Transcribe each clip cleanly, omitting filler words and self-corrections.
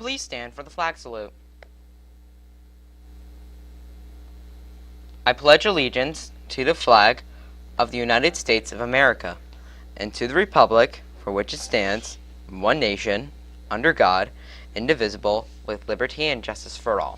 Please stand for the flag salute. I pledge allegiance to the flag of the United States of America and to the republic for which it stands, one nation, under God, indivisible, with liberty and justice for all.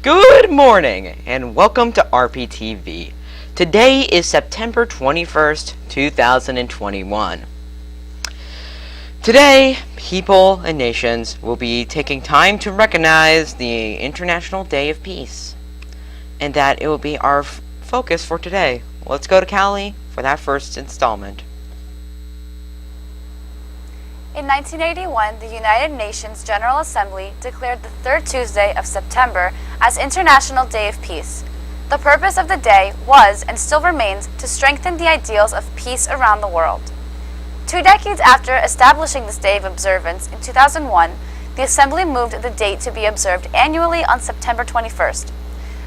Good morning and welcome to RPtv. Today is September 21st, 2021. Today, people and nations will be taking time to recognize the International Day of Peace, and that it will be our focus for today. Let's go to Callie for that first installment. In 1981, the United Nations General Assembly declared the third Tuesday of September as International Day of Peace. The purpose of the day was, and still remains, to strengthen the ideals of peace around the world. 2 decades after establishing this day of observance in 2001, the Assembly moved the date to be observed annually on September 21st.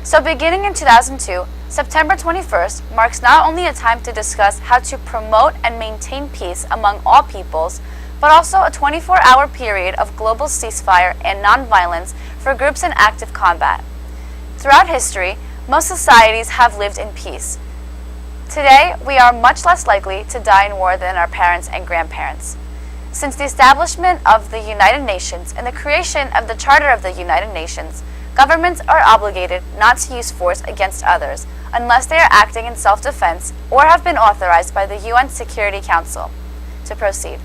So beginning in 2002, September 21st marks not only a time to discuss how to promote and maintain peace among all peoples, but also a 24-hour period of global ceasefire and nonviolence for groups in active combat. Throughout history, most societies have lived in peace. Today, we are much less likely to die in war than our parents and grandparents. Since the establishment of the United Nations and the creation of the Charter of the United Nations, governments are obligated not to use force against others unless they are acting in self-defense or have been authorized by the UN Security Council. To proceed.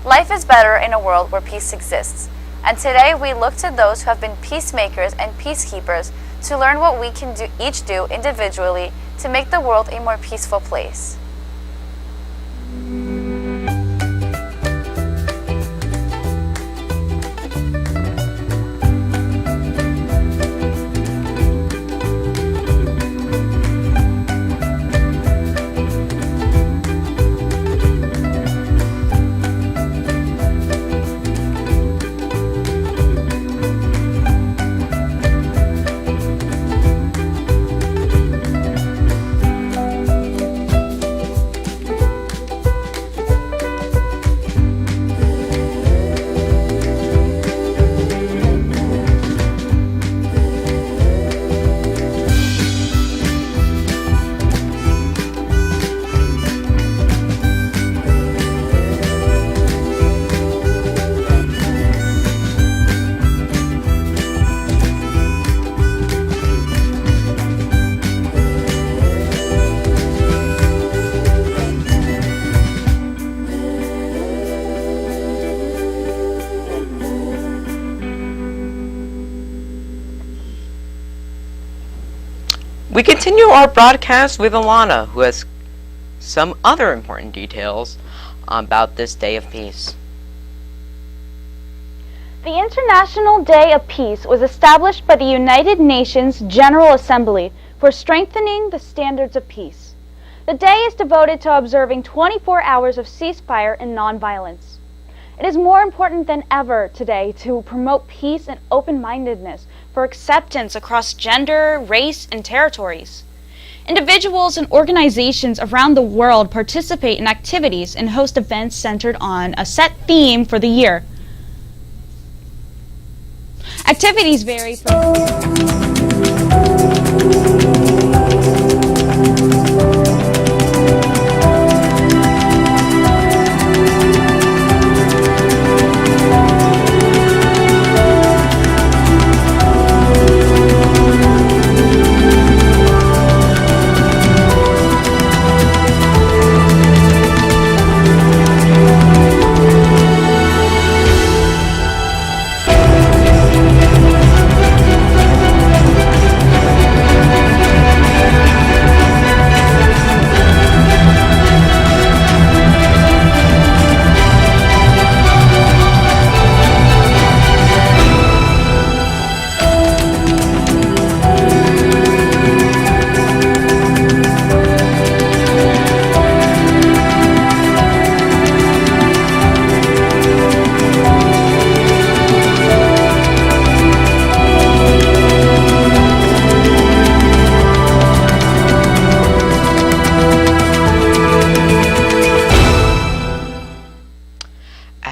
Life is better in a world where peace exists, and today we look to those who have been peacemakers and peacekeepers to learn what we can each do individually to make the world a more peaceful place. We continue our broadcast with Alana, who has some other important details about this Day of Peace. The International Day of Peace was established by the United Nations General Assembly for strengthening the standards of peace. The day is devoted to observing 24 hours of ceasefire and nonviolence. It is more important than ever today to promote peace and open-mindedness for acceptance across gender, race, and territories. Individuals and organizations around the world participate in activities and host events centered on a set theme for the year. Activities vary from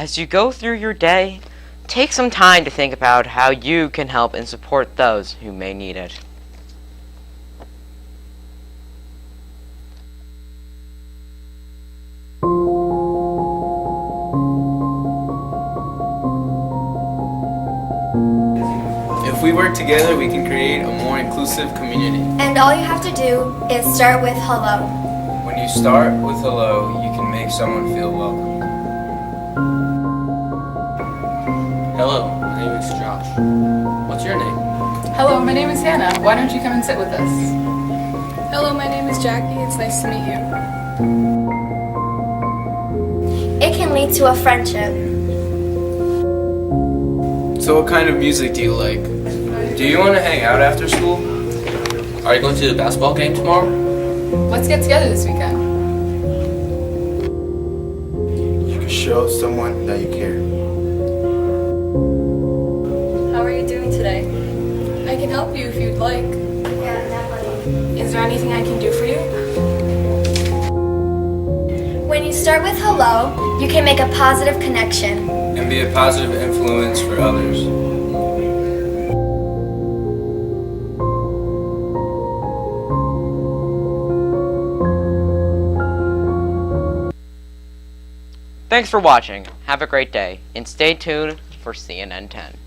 As you go through your day, take some time to think about how you can help and support those who may need it. If we work together, we can create a more inclusive community. And all you have to do is start with hello. When you start with hello, you can make someone feel welcome. Hello, my name is Josh. What's your name? Hello, my name is Hannah. Why don't you come and sit with us? Hello, my name is Jackie. It's nice to meet you. It can lead to a friendship. So what kind of music do you like? Do you want to hang out after school? Are you going to the basketball game tomorrow? Let's get together this weekend. You can show someone that you care. How are you doing today? I can help you if you'd like. Yeah, definitely. Is there anything I can do for you? When you start with hello, you can make a positive connection. And be a positive influence for others. Thanks for watching. Have a great day, and stay tuned for CNN 10.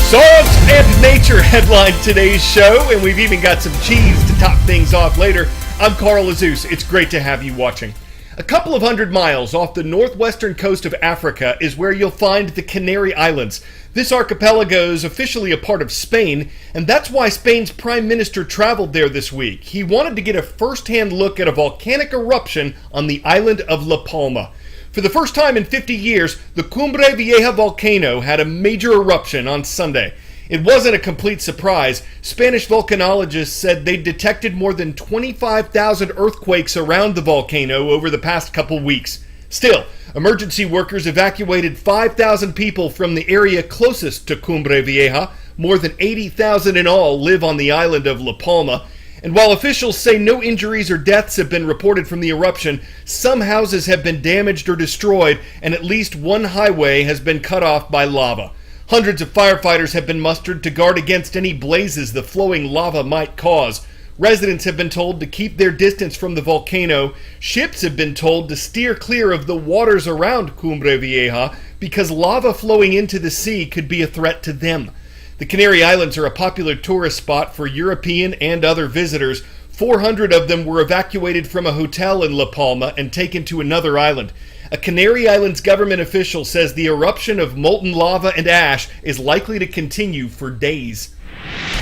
Science and nature headline today's show, and we've even got some cheese to top things off later. I'm Carl Azus. It's great to have you watching. A couple of 100 miles off the northwestern coast of Africa is where you'll find the Canary Islands. This archipelago is officially a part of Spain, and that's why Spain's Prime Minister traveled there this week. He wanted to get a first-hand look at a volcanic eruption on the island of La Palma. For the first time in 50 years, the Cumbre Vieja volcano had a major eruption on Sunday. It wasn't a complete surprise. Spanish volcanologists said they detected more than 25,000 earthquakes around the volcano over the past couple weeks. Still, emergency workers evacuated 5,000 people from the area closest to Cumbre Vieja. More than 80,000 in all live on the island of La Palma. And while officials say no injuries or deaths have been reported from the eruption, some houses have been damaged or destroyed, and at least one highway has been cut off by lava. Hundreds of firefighters have been mustered to guard against any blazes the flowing lava might cause. Residents have been told to keep their distance from the volcano. Ships have been told to steer clear of the waters around Cumbre Vieja because lava flowing into the sea could be a threat to them. The Canary Islands are a popular tourist spot for European and other visitors. 400 of them were evacuated from a hotel in La Palma and taken to another island. A Canary Islands government official says the eruption of molten lava and ash is likely to continue for days.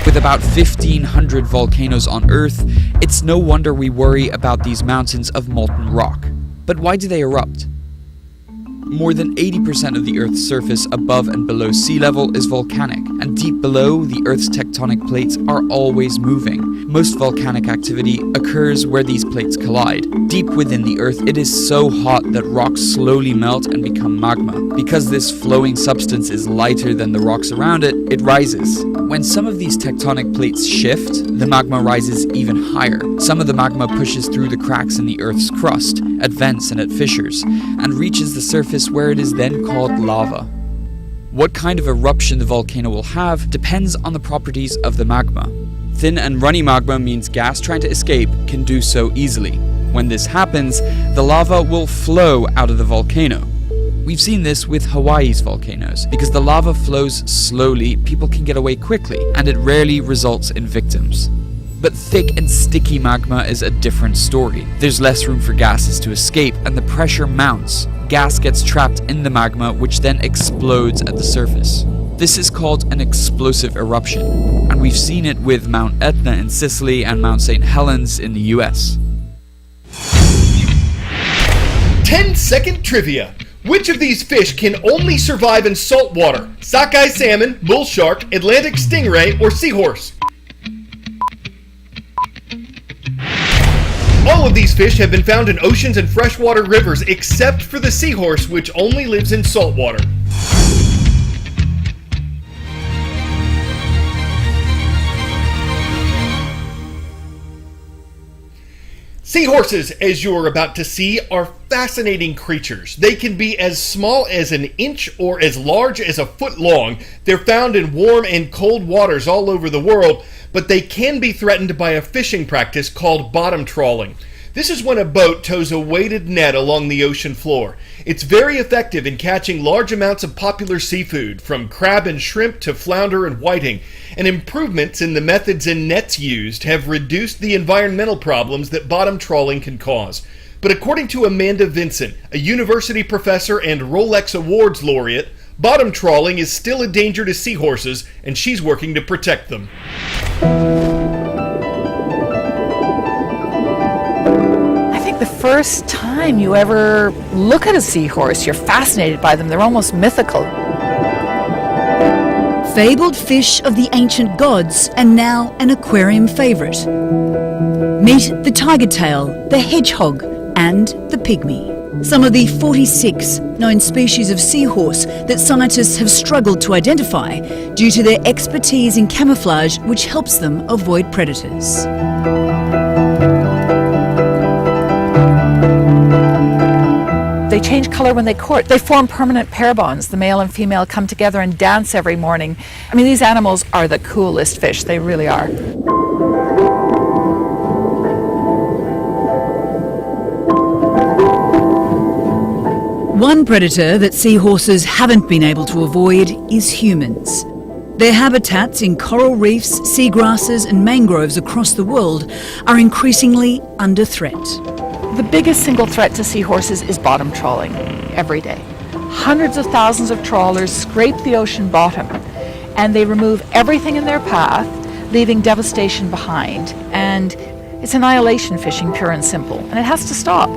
With about 1,500 volcanoes on Earth, it's no wonder we worry about these mountains of molten rock. But why do they erupt? More than 80% of the Earth's surface above and below sea level is volcanic, and deep below, the Earth's tectonic plates are always moving. Most volcanic activity occurs where these plates collide. Deep within the Earth, it is so hot that rocks slowly melt and become magma. Because this flowing substance is lighter than the rocks around it, it rises. When some of these tectonic plates shift, the magma rises even higher. Some of the magma pushes through the cracks in the Earth's crust, at vents and at fissures, and reaches the surface where it is then called lava. What kind of eruption the volcano will have depends on the properties of the magma. Thin and runny magma means gas trying to escape can do so easily. When this happens, the lava will flow out of the volcano. We've seen this with Hawaii's volcanoes. Because the lava flows slowly, people can get away quickly, and it rarely results in victims. But thick and sticky magma is a different story. There's less room for gases to escape, and the pressure mounts. Gas gets trapped in the magma, which then explodes at the surface. This is called an explosive eruption, and we've seen it with Mount Etna in Sicily and Mount St. Helens in the US. 10-second trivia. Which of these fish can only survive in salt water? Sockeye salmon, bull shark, Atlantic stingray, or seahorse? All of these fish have been found in oceans and freshwater rivers except for the seahorse, which only lives in salt water. Seahorses, as you're about to see, are fascinating creatures. They can be as small as an inch or as large as a foot long. They're found in warm and cold waters all over the world, but they can be threatened by a fishing practice called bottom trawling. This is when a boat tows a weighted net along the ocean floor. It's very effective in catching large amounts of popular seafood, from crab and shrimp to flounder and whiting, and improvements in the methods and nets used have reduced the environmental problems that bottom trawling can cause. But according to Amanda Vincent, a university professor and Rolex Awards laureate, bottom trawling is still a danger to seahorses, and she's working to protect them. The first time you ever look at a seahorse, you're fascinated by them. They're almost mythical. Fabled fish of the ancient gods and now an aquarium favorite. Meet the tiger tail, the hedgehog, and the pygmy. Some of the 46 known species of seahorse that scientists have struggled to identify due to their expertise in camouflage, which helps them avoid predators. They change color when they court. They form permanent pair bonds. The male and female come together and dance every morning. I mean, these animals are the coolest fish. They really are. One predator that seahorses haven't been able to avoid is humans. Their habitats in coral reefs, seagrasses and mangroves across the world are increasingly under threat. The biggest single threat to seahorses is bottom trawling every day. Hundreds of thousands of trawlers scrape the ocean bottom and they remove everything in their path, leaving devastation behind. And it's annihilation fishing, pure and simple, and it has to stop.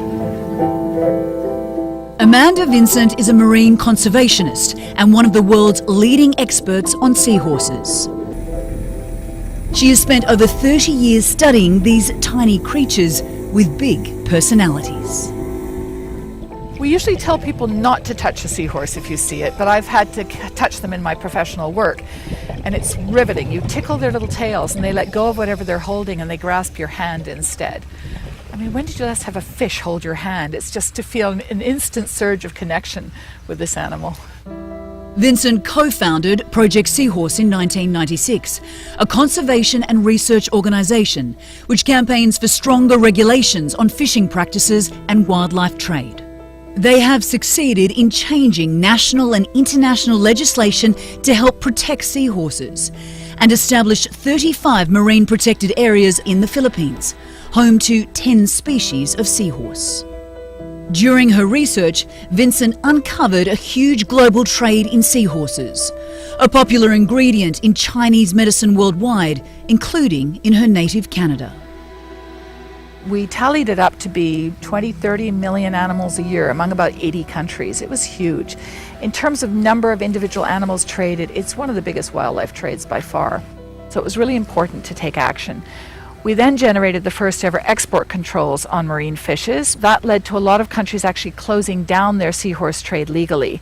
Amanda Vincent is a marine conservationist and one of the world's leading experts on seahorses. She has spent over 30 years studying these tiny creatures with big personalities. We usually tell people not to touch a seahorse if you see it, but I've had to touch them in my professional work, and it's riveting. You tickle their little tails and they let go of whatever they're holding and they grasp your hand instead. I mean, when did you last have a fish hold your hand? It's just to feel an instant surge of connection with this animal. Vincent co-founded Project Seahorse in 1996, a conservation and research organisation which campaigns for stronger regulations on fishing practices and wildlife trade. They have succeeded in changing national and international legislation to help protect seahorses and established 35 marine protected areas in the Philippines, home to 10 species of seahorse. During her research, Vincent uncovered a huge global trade in seahorses, a popular ingredient in Chinese medicine worldwide, including in her native Canada. We tallied it up to be 20, 30 million animals a year among about 80 countries. It was huge. In terms of number of individual animals traded, it's one of the biggest wildlife trades by far. So it was really important to take action. We then generated the first ever export controls on marine fishes. That led to a lot of countries actually closing down their seahorse trade legally.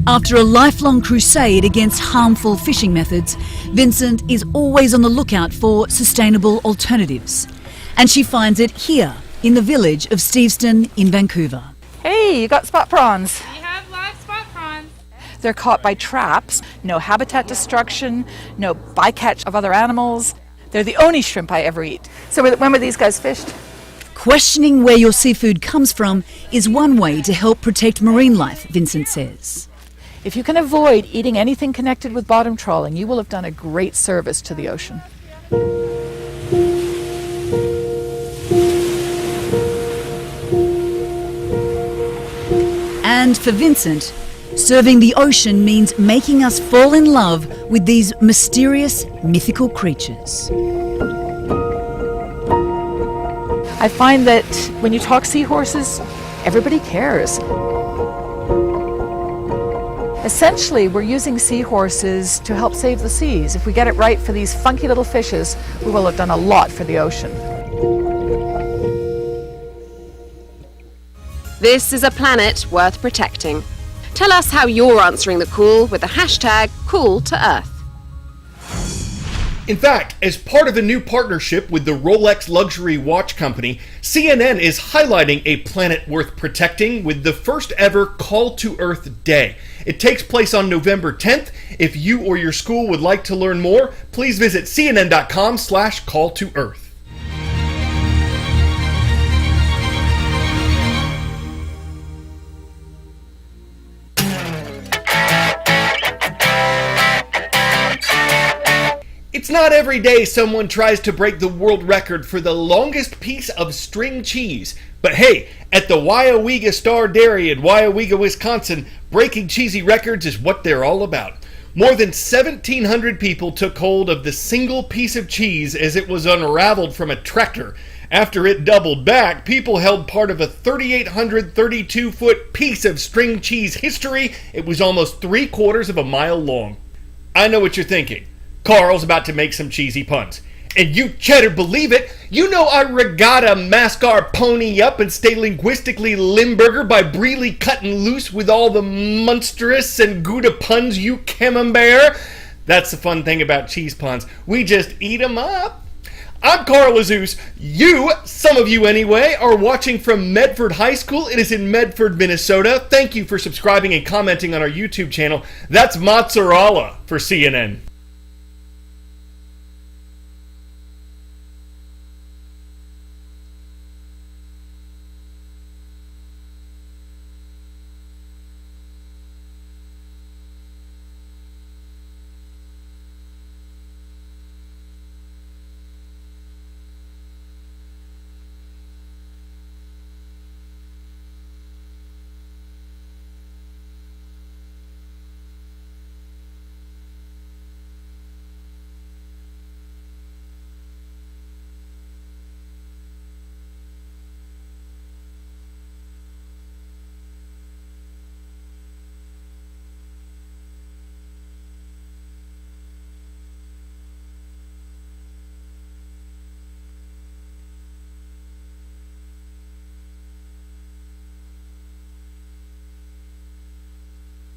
After a lifelong crusade against harmful fishing methods, Vincent is always on the lookout for sustainable alternatives. And she finds it here, in the village of Steveston in Vancouver. Hey, you got spot prawns. We have live spot prawns. They're caught by traps, no habitat destruction, no bycatch of other animals. They're the only shrimp I ever eat. So when were these guys fished? Questioning where your seafood comes from is one way to help protect marine life, Vincent says. If you can avoid eating anything connected with bottom trawling, you will have done a great service to the ocean. And for Vincent, serving the ocean means making us fall in love with these mysterious, mythical creatures. I find that when you talk seahorses, everybody cares. Essentially, we're using seahorses to help save the seas. If we get it right for these funky little fishes, we will have done a lot for the ocean. This is a planet worth protecting. Tell us how you're answering the call with the hashtag #CallToEarth. In fact, as part of a new partnership with the Rolex luxury watch company, CNN is highlighting a planet worth protecting with the first ever Call to Earth Day. It takes place on November 10th. If you or your school would like to learn more, please visit cnn.com/calltoearth. It's not every day someone tries to break the world record for the longest piece of string cheese. But hey, at the Wyawega Star Dairy in Wyawega, Wisconsin, breaking cheesy records is what they're all about. More than 1,700 people took hold of the single piece of cheese as it was unraveled from a tractor. After it doubled back, people held part of a 3,832-foot piece of string cheese history. It was almost 3/4 of a mile long. I know what you're thinking. Carl's about to make some cheesy puns. And you cheddar believe it, you know I regatta mask our pony up and stay linguistically limburger by breely cutting loose with all the monstrous and Gouda puns you camembert. That's the fun thing about cheese puns. We just eat 'em up. I'm Carl Azus. You, some of you anyway, are watching from Medford High School. It is in Medford, Minnesota. Thank you for subscribing and commenting on our YouTube channel. That's mozzarella for CNN.